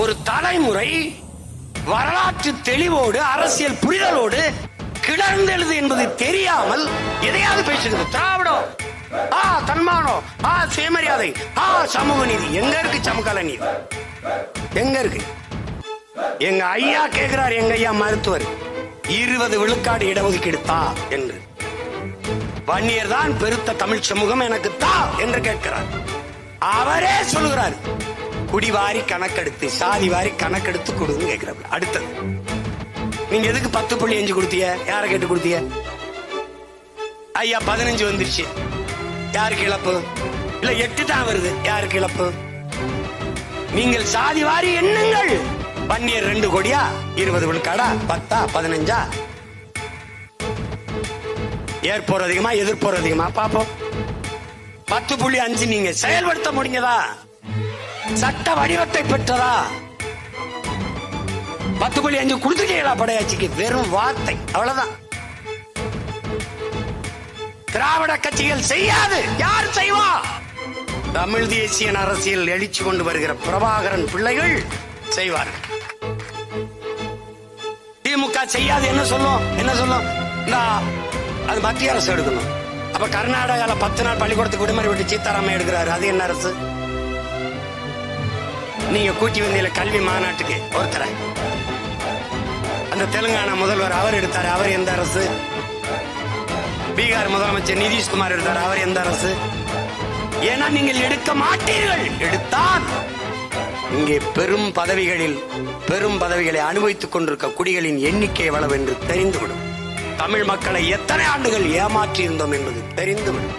ஒரு தலைமுறை வரலாற்று தெளிவோடு அரசியல் புரிதலோடு கிளர்ந்தெழுது என்பது தெரியாமல் எதையாவது பேசுகிறது. திராவிடம், தன்மானம், சுயமரியாதை, சமூக நீதி. எங்க இருக்கு சமகால நீதி? எங்க இருக்கு? எங்க ஐயா கேட்கிறார், எங்க ஐயா மருத்துவர் 20 விழுக்காடு இடஒதுக்கீடு தா என்று. வன்னியர் தான் பெருத்த தமிழ் சமூகம், எனக்கு தா என்று கேட்கிறார். அவரே சொல்லுகிறார், குடிவாரி கணக்கெடுத்து சாதி வாரி கணக்கெடுத்து கொடுங்க கேட்கிறார். அடுத்தது, நீங்க எதுக்கு 10.5 கொடுத்தீங்க? யாரை கேட்டு கொடுத்தீங்க? ஐயா 15 வந்துருச்சு, யாருக்கு இழப்பு? இல்ல 8 தான் வருது, யாருக்கு இழப்பு? நீங்கள் சாதி வாரி எண்ணுங்கள். வன்னியர் 2 கோடியா, 20 விழுக்காடா, 10 15? ஏற்போர் அதிகமா எதிர்ப்போர் அதிகமா பாப்போம். 10.5 நீங்க செயல்படுத்த முடிஞ்சதா? சட்ட வடிவத்தை பெற்றதா? 10.5 கொடுத்துட்டீங்களா படையாட்சிக்கு? வெறும் வார்த்தை, அவ்வளவுதான். திராவிட கட்சிகள் செய்யாது, யார் செய்வா? தமிழ் தேசிய அரசியல் எழுச்சி கொண்டு வருகிற பிரபாகரன் பிள்ளைகள் செய்வார்கள். திமுக செய்யாது. என்ன சொல்லும்? என்ன சொல்லும்? அது மத்திய அரசு எடுக்கணும். அப்ப கர்நாடகால 10 நாள் பள்ளிக்கூடத்துக்கு விடுமுறை விட்டு சீதாராமன் எடுக்கிறாரு, அது என்ன அரசு? நீங்க கூட்டி வந்தீங்க கல்வி மாநாட்டுக்கு ஒருத்தர, அந்த தெலுங்கானா முதல்வர் அவர் எடுத்தாரு, அவர் எந்த அரசு? பீகார் முதலமைச்சர் நிதிஷ்குமார் எடுத்தார், அவர் எந்த அரசு? ஏன்னா நீங்கள் எடுக்க மாட்டீர்கள். எடுத்தால் இங்கே பெரும் பதவிகளை அனுபவித்துக் கொண்டிருக்க குடிகளின் எண்ணிக்கை எவ்வளவு என்று தெரிந்துவிடும். தமிழ் மக்களை எத்தனை ஆண்டுகள் ஏமாற்றி இருந்தோம் என்பது தெரிந்துவிடும்.